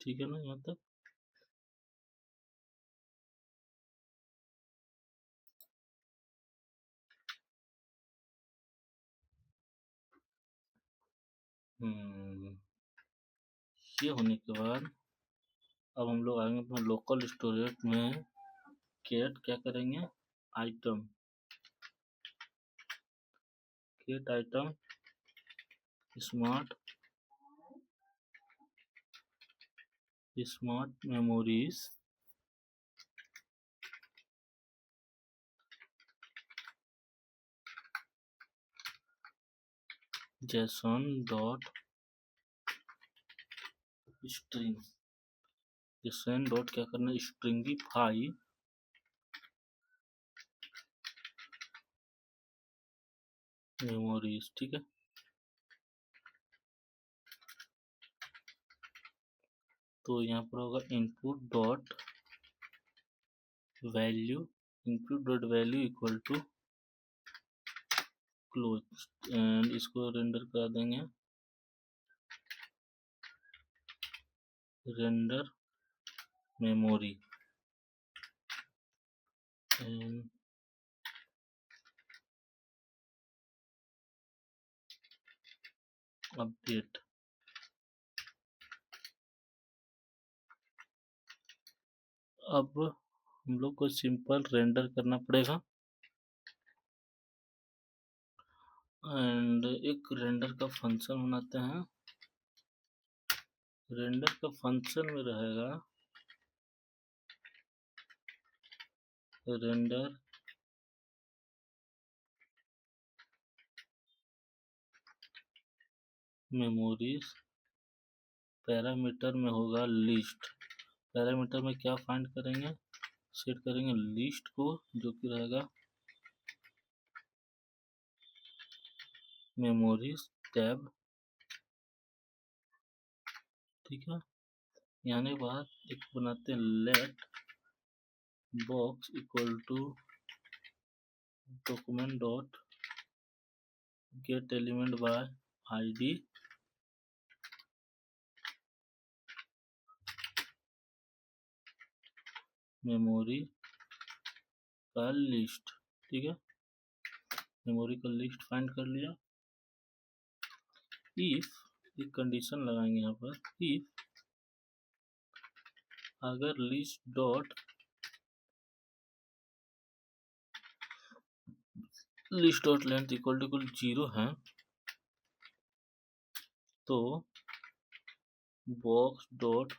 ठीक है ना यहाँ तक। ये होने के बाद अब हम लोग आएंगे अपने लोकल स्टोरेज में। कैट क्या करेंगे, item smart memories Jason dot string. Jason dot क्या करना, स्ट्रिंगिफाई मेमोरीज। ठीक है, तो यहाँ पर होगा input dot value equal to close, and इसको रेंडर करा देंगे, रेंडर मेमोरी एंड अपडेट। अब हम लोग को सिंपल रेंडर करना पड़ेगा, एंड एक रेंडर का फंक्शन बनाते हैं रेंडर का फंक्शन में रहेगा रेंडर मेमोरीज, पैरामीटर में होगा लिस्ट। पैरामीटर में क्या फाइंड करेंगे, सेट करेंगे लिस्ट को, जो कि रहेगा मेमोरीज टैब। ठीक है, यानी बात एक बनाते हैं let box equal to document dot get element by ID memory का लिस्ट। ठीक है, मेमोरी का लिस्ट फाइंड कर लिया। इफ एक कंडीशन लगाएंगे यहाँ पर, इफ अगर list dot length equal to 0 है तो box dot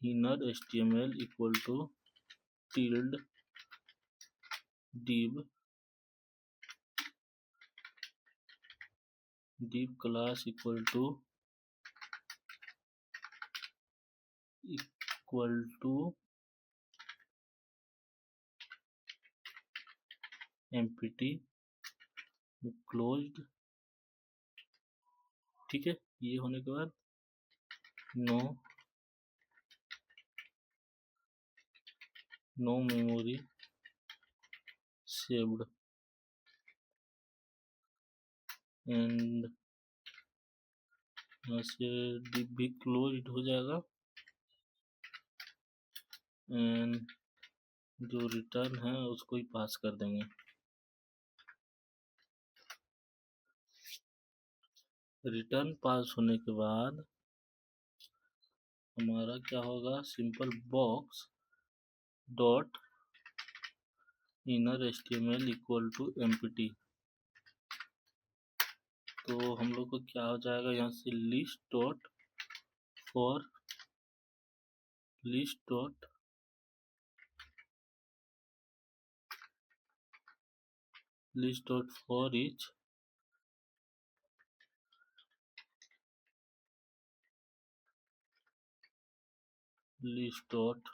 inner HTML equal to tilde div class equal to empty closed. ठीक है, ये होने के बाद नो मेमोरी सेव्ड एंड यहाँ से div भी क्लोज्ड हो जाएगा एंड जो रिटर्न है उसको ही पास कर देंगे। रिटर्न पास होने के बाद हमारा क्या होगा, simple box dot inner HTML equal to empty। तो हम लोग को क्या हो जाएगा, यहाँ से list dot for list dot for each list dot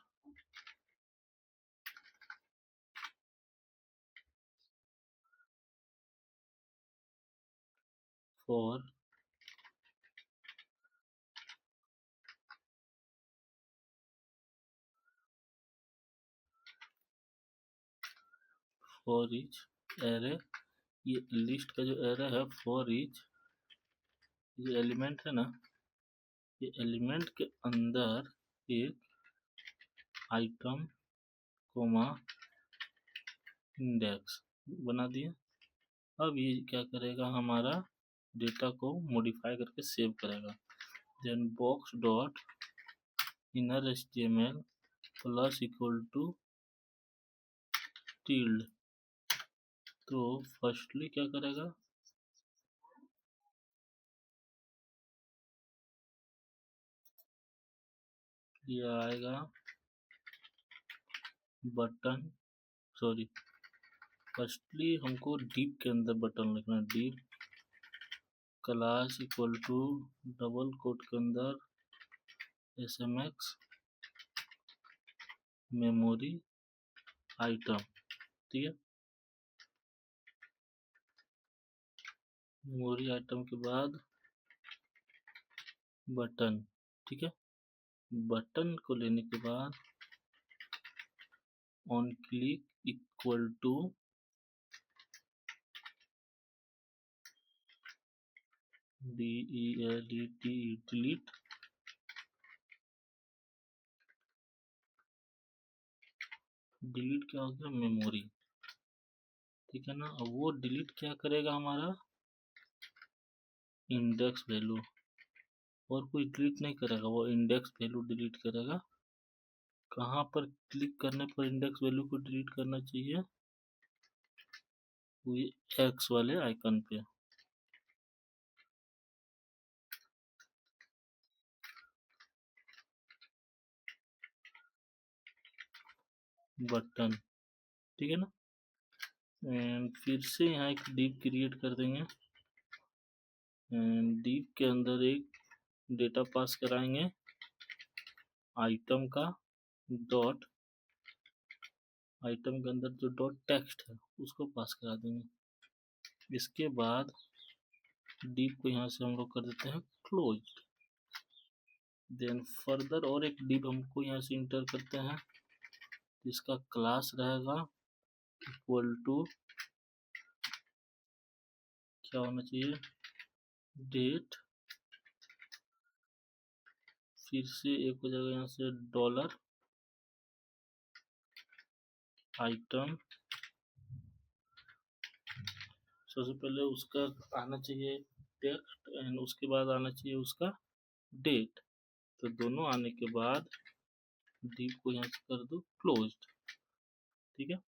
for each array. ये लिस्ट का जो एरे है फॉर ईच, ये एलिमेंट है ना, ये एलिमेंट के अंदर एक आइटम कोमा इंडेक्स बना दिए। अब ये क्या करेगा, हमारा डेटा को मॉडिफाई करके सेव करेगा। Then box dot inner HTML plus equal to tilde. तो फर्स्टली क्या करेगा, ये आएगा बटन, सॉरी फर्स्टली हमको डिव के अंदर बटन लिखना है। Div class equal to double quote के अंदर SMX मेमोरी आइटम। ठीक है, मेमोरी आइटम के बाद बटन। ठीक है, बटन को लेने के बाद on click equal to DELET delete. Delete क्या हो गया, मेमोरी। ठीक है ना, अब वो डिलीट क्या करेगा, हमारा इंडेक्स वैल्यू, और कोई डिलीट नहीं करेगा, वो इंडेक्स वैल्यू डिलीट करेगा। कहाँ पर क्लिक करने पर इंडेक्स वैल्यू को डिलीट करना चाहिए, एक्स वाले आइकन पे। बटन, ठीक है ना। एंड फिर से यहाँ एक डिव क्रिएट कर देंगे एंड डिव के अंदर एक डेटा पास कराएंगे आइटम का डॉट, आइटम के अंदर जो डॉट टेक्स्ट है उसको पास करा देंगे। इसके बाद डिव को यहाँ से हम लोग कर देते हैं क्लोज। देन फर्दर और एक डिव हमको यहाँ से इंटर करते हैं, इसका क्लास रहेगा इक्वल टू क्या होना चाहिए, डेट, फिर से एक हो जाएगा यहाँ से डॉलर आइटम। सबसे पहले उसका आना चाहिए टेक्स्ट एंड उसके बाद आना चाहिए उसका डेट। तो दोनों आने के बाद डिव को यहाँ से कर दो क्लोज्ड, ठीक है।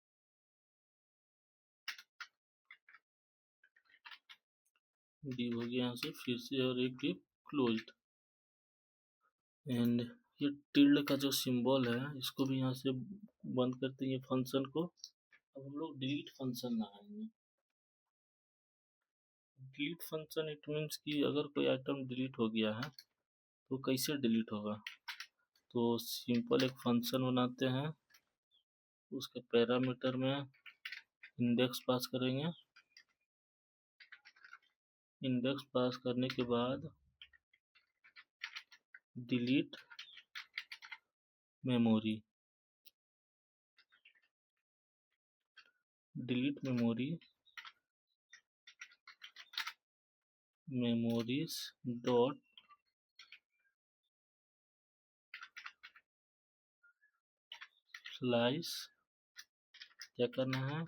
डिव हो गया यहाँ से, फिर से और एक डिव क्लोज्ड। एंड ये टिल्ड का जो सिंबल है इसको भी यहाँ से बंद करते हैं ये फंक्शन को। अब हम लोग डिलीट फंक्शन लगाएंगे। डिलीट फंक्शन इट मीन्स कि अगर कोई आइटम डिलीट हो गया है तो कैसे डिलीट होगा। तो सिंपल एक फंक्शन बनाते हैं, उसके पैरामीटर में इंडेक्स पास करेंगे। इंडेक्स पास करने के बाद delete memory, delete memory memories dot slice, क्या करना है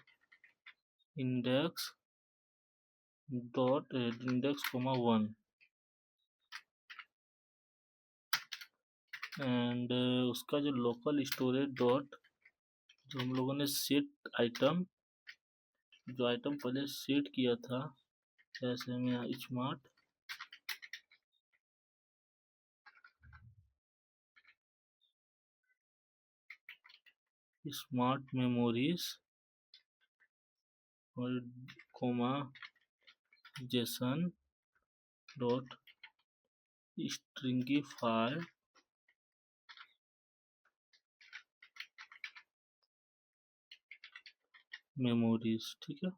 index dot index comma 1 and उसका जो लोकल स्टोरेज डॉट जो हम लोगों ने सेट आइटम, जो आइटम पहले सेट किया था जैसे हम यहाँ स्मार्ट मेमोरीज और comma JSON dot stringify memories, ठीक है।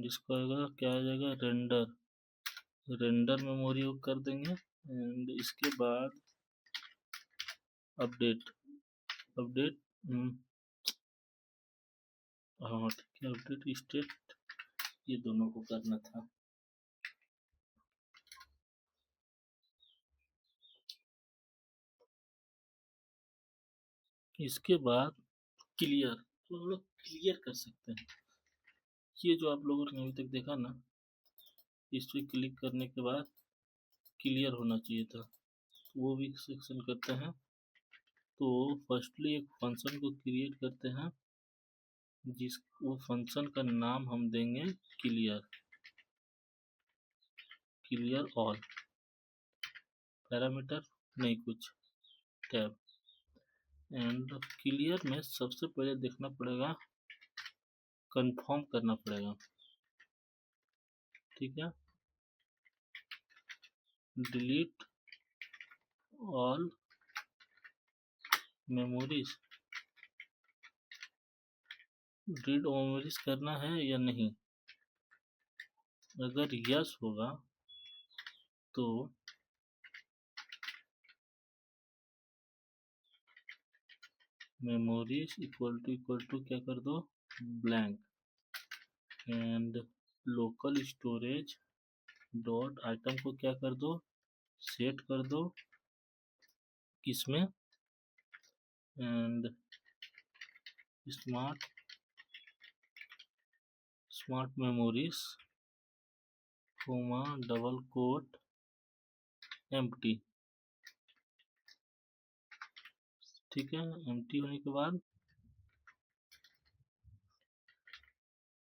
इसका आएगा क्या आ जाएगा रेंडर, रेंडर मेमोरी को कर देंगे एंड इसके बाद अपडेट, अपडेट हाँ ठीक है, अपडेट स्टेट, ये दोनों को करना था। इसके बाद क्लियर, तो हम लोग क्लियर कर सकते हैं। ये जो आप लोगों ने अभी तक देखा ना, इस पर क्लिक करने के बाद क्लियर होना चाहिए था, वो भी सेक्शन करते हैं। तो फर्स्टली एक फंक्शन को क्रिएट करते हैं जिस वो फंक्शन का नाम हम देंगे क्लियर, क्लियर ऑल, पैरामीटर नहीं कुछ, टैब। एंड क्लियर में सबसे पहले देखना पड़ेगा, कंफर्म करना पड़ेगा, ठीक है। Delete all memories, read memories करना है या नहीं। अगर यस होगा तो मेमोरीज इक्वल टू क्या कर दो blank and local storage dot item को क्या कर दो सेट कर दो किसमें and smart smart memories comma double quote empty, ठीक है। एम्प्टी होने के बाद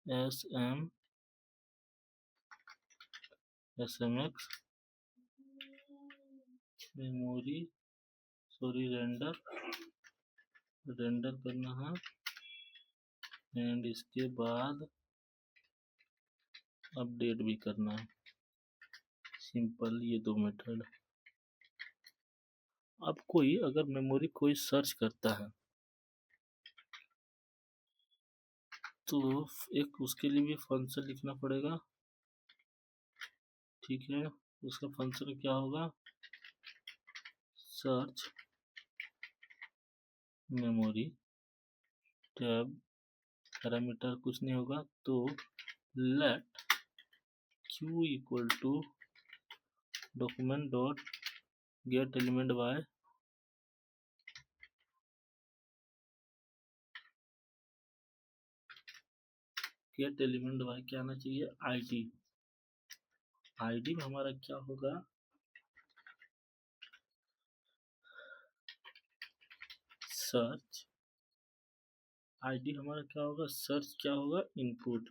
S M SMX memory render करना है एंड इसके बाद अपडेट भी करना है। सिंपल ये दो मेथड। अब कोई अगर मेमोरी कोई सर्च करता है तो एक उसके लिए भी फंक्शन लिखना पड़ेगा, ठीक है। उसका फंक्शन क्या होगा, सर्च मेमोरी टैब, पैरामीटर कुछ नहीं होगा तो let q equal to document dot get element by क्या आना चाहिए, आईडी में हमारा क्या होगा, सर्च आईडी हमारा क्या होगा, सर्च क्या होगा, इनपुट,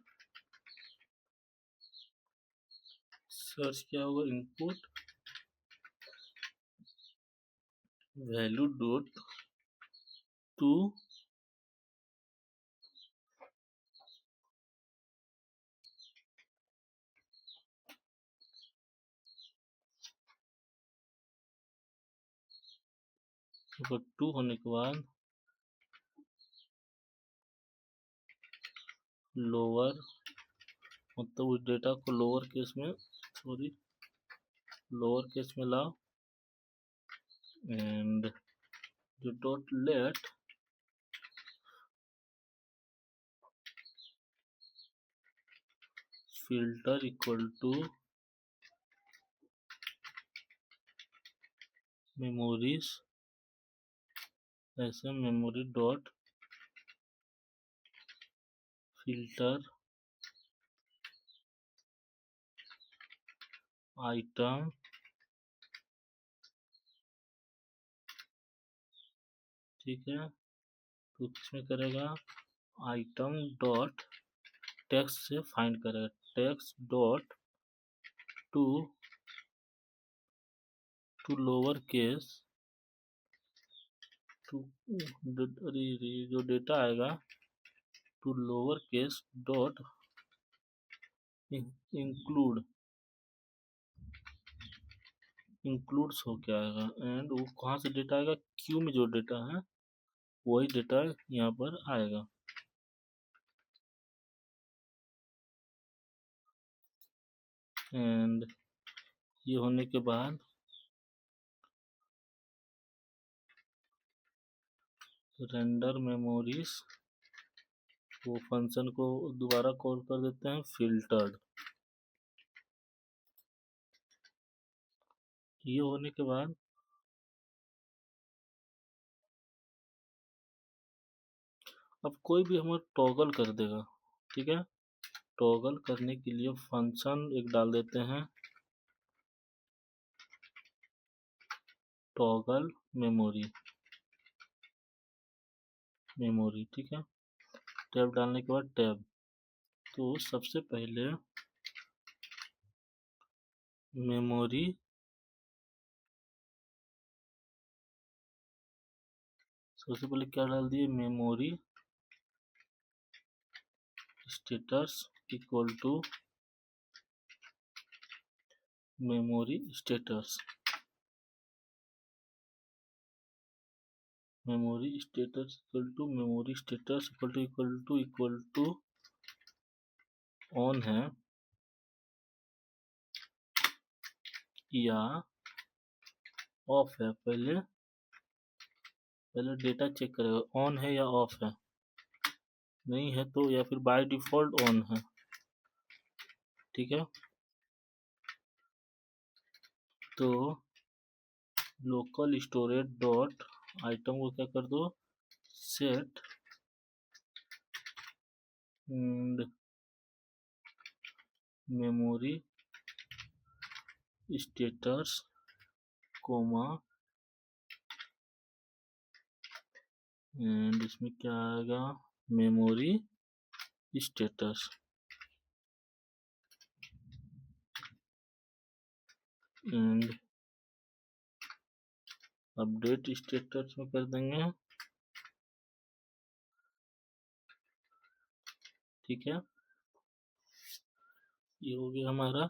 सर्च क्या होगा, input value dot to to होने के बाद लोअर, मतलब उस डेटा को लोअर केस में लाओ एंड जो dot let filter equal to memories ऐसे मेमोरी डॉट फिल्टर आइटम, ठीक है। तो किसमें करेगा, आइटम डॉट टेक्स्ट से फाइंड करेगा, text dot to lower case to, जो डेटा आएगा to lower case dot include, includes हो क्या आएगा एंड वो कहाँ से डेटा आएगा, क्यू में जो डेटा है वही डेटा यहाँ पर आएगा। एंड ये होने के बाद रेंडर मेमोरीज, वो फंक्शन को दोबारा कॉल कर देते हैं फिल्टर्ड। ये होने के बाद अब कोई भी हमें टॉगल कर देगा, ठीक है। टॉगल करने के लिए फंक्शन एक डाल देते हैं टॉगल मेमोरी, ठीक है। टैब डालने के बाद टैब, तो सबसे पहले मेमोरी क्या डाल दिए, memory status equal to memory status, equal to on है या ऑफ है, पहले डेटा चेक करेगा ऑन है या ऑफ है, नहीं है तो या फिर बाय डिफॉल्ट ऑन है, ठीक है। तो लोकल स्टोरेज डॉट आइटम को क्या कर दो, set memory status comma and इसमें क्या आएगा, memory status, and update status में कर देंगे, ठीक है। ये हो गया हमारा।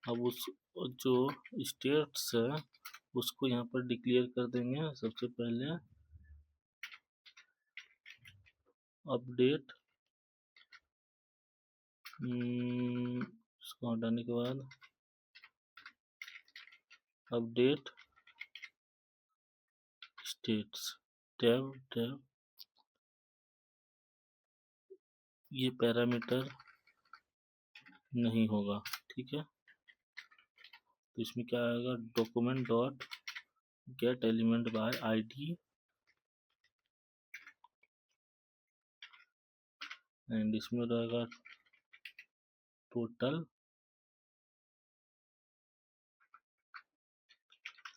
अब उस जो स्टेट्स है उसको यहाँ पर डिक्लेयर कर देंगे। सबसे पहले अपडेट, इसको हटाने के बाद अपडेट स्टेट्स टैब ये पैरामीटर नहीं होगा, ठीक है। तो इसमें क्या आएगा, document dot get element by ID and इसमें रहेगा total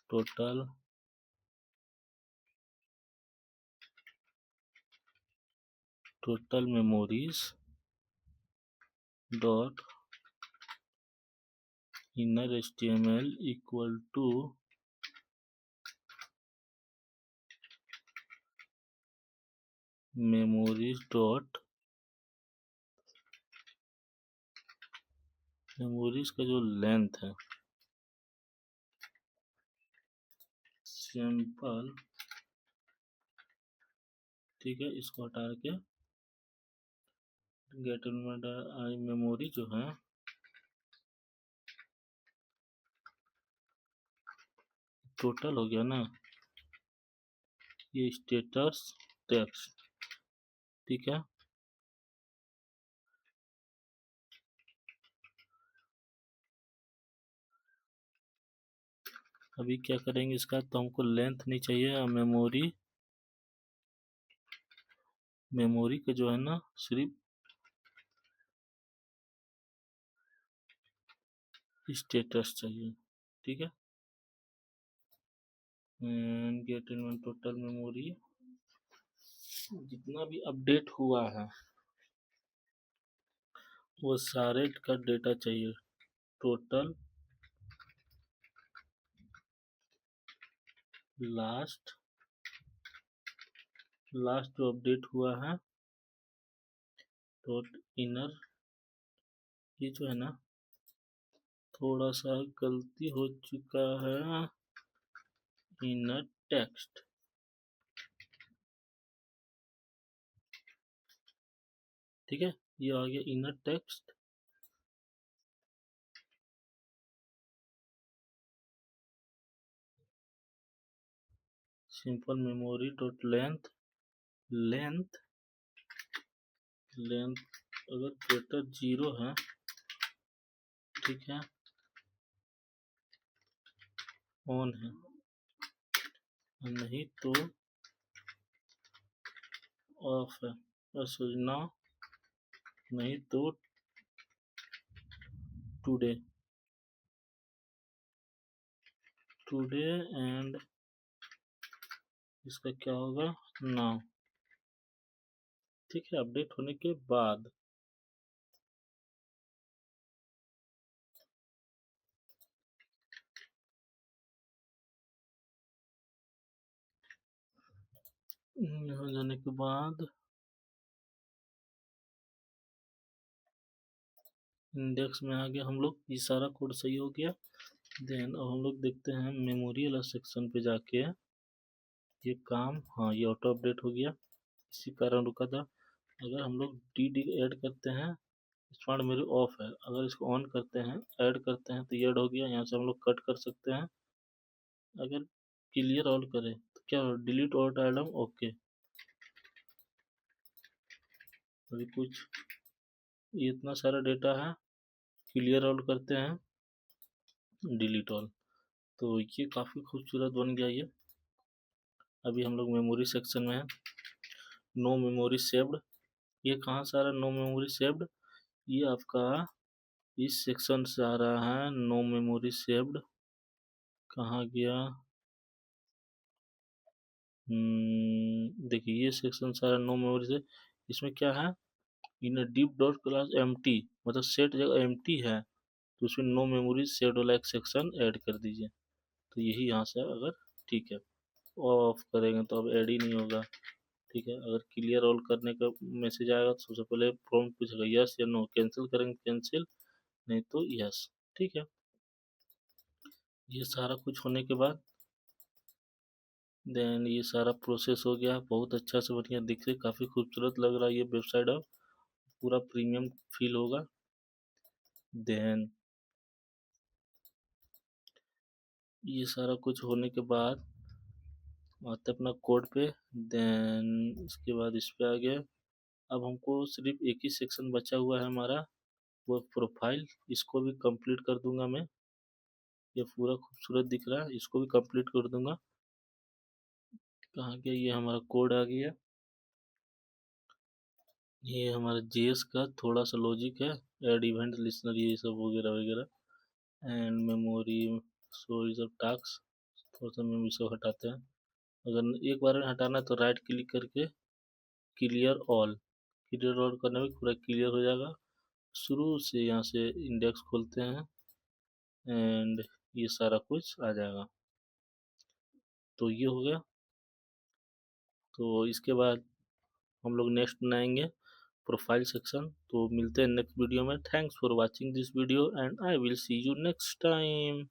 total total memories dot inner HTML equal to memories dot memories का जो लेंथ है सिंपल, ठीक है। इसको हटा के गेट एलिमेंट आई मेमोरी जो है टोटल हो गया ना, ये स्टेटस टेक्स्ट, ठीक है। अभी क्या करेंगे इसका, तो हमको लेंथ नहीं चाहिए, मेमोरी का जो है ना सिर्फ स्टेटस चाहिए, ठीक है। गेट एलिमेंट टोटल मेमोरी, जितना भी अपडेट हुआ है वो सारे का डेटा चाहिए, टोटल लास्ट जो अपडेट हुआ है डॉट इनर, ये जो है ना थोड़ा सा गलती हो चुका है, इनर टेक्स्ट, ठीक है। ये आ गया inner text, simple memory dot length length length अगर ग्रेटर 0 है, ठीक है, ऑन है, नहीं तो ऑफ है, सॉरी ना, नहीं तो टुडे एंड इसका क्या होगा, नाउ, ठीक है। अपडेट होने के बाद हो जाने के बाद इंडेक्स में आ गया, हम लोग ये सारा कोड सही हो गया। देन अब हम लोग देखते हैं मेमोरी वाला सेक्शन पे जाके, ये काम, हाँ ये ऑटो अपडेट हो गया, इसी कारण रुका था। अगर हम लोग डी ऐड करते हैं, एक्सपांड मेरे ऑफ है, अगर इसको ऑन करते हैं ऐड करते हैं तो ये ऐड हो गया, यहाँ से हम लोग कट कर सकते हैं। अगर क्लियर ऑल करें तो क्या हो, डिलीट ऑल आइटम, ओके। अभी कुछ ये इतना सारा डेटा है, क्लियर ऑल करते हैं, डिलीट ऑल, तो ये काफ़ी खूबसूरत बन गया ये। अभी हम लोग मेमोरी सेक्शन में है, नो मेमोरी सेव्ड, ये कहाँ से आ रहा है नो मेमोरी सेव्ड, ये आपका इस सेक्शन से आ रहा है, नो मेमोरी सेव्ड कहाँ गया, देखिए ये सेक्शन सारा नो मेमोरी से, इसमें क्या है, इन डीप डॉट क्लास एम्प्टी, मतलब सेट जगह एम्प्टी है तो उसमें नो मेमोरी सेव्ड वाला एक सेक्शन ऐड कर दीजिए। तो यही यहाँ से अगर ठीक है ऑफ करेंगे तो अब ऐड ही नहीं होगा। ठीक है, अगर क्लियर ऑल करने का मैसेज आएगा तो सबसे पहले प्रॉम्प्ट पूछेगा यस या नो, कैंसिल करेंगे कैंसिल, नहीं तो यस। ठीक है, ये सारा कुछ होने के बाद देन ये सारा प्रोसेस हो गया, बहुत अच्छा से बढ़िया दिख रही, काफ़ी खूबसूरत लग रहा है ये वेबसाइट। अब पूरा प्रीमियम फील होगा। देन ये सारा कुछ होने के बाद आते अपना कोड पे। देन इसके बाद इस पे आ गया। अब हमको सिर्फ एक ही सेक्शन बचा हुआ है हमारा, वो प्रोफाइल। इसको भी कंप्लीट कर दूंगा मैं। ये पूरा खूबसूरत दिख रहा है, इसको भी कंप्लीट कर दूंगा। कहाँ गया, ये हमारा कोड आ गया। ये हमारा जेएस का थोड़ा सा लॉजिक है, ऐड इवेंट लिसनर ये सब वगैरह वगैरह। एंड मेमोरी सो ये सब टास्क, थोड़ा सा मेमोरी सब हटाते हैं। अगर एक बार में हटाना है तो राइट क्लिक करके क्लियर ऑल, क्लियर ऑल करने में पूरा क्लियर हो जाएगा। शुरू से यहाँ से इंडेक्स खोलते हैं एंड ये सारा कुछ आ जाएगा। तो ये हो गया। तो इसके बाद हम लोग नेक्स्ट बनाएंगे प्रोफाइल सेक्शन। तो मिलते हैं नेक्स्ट वीडियो में। Thanks for watching this video and I will see you next time.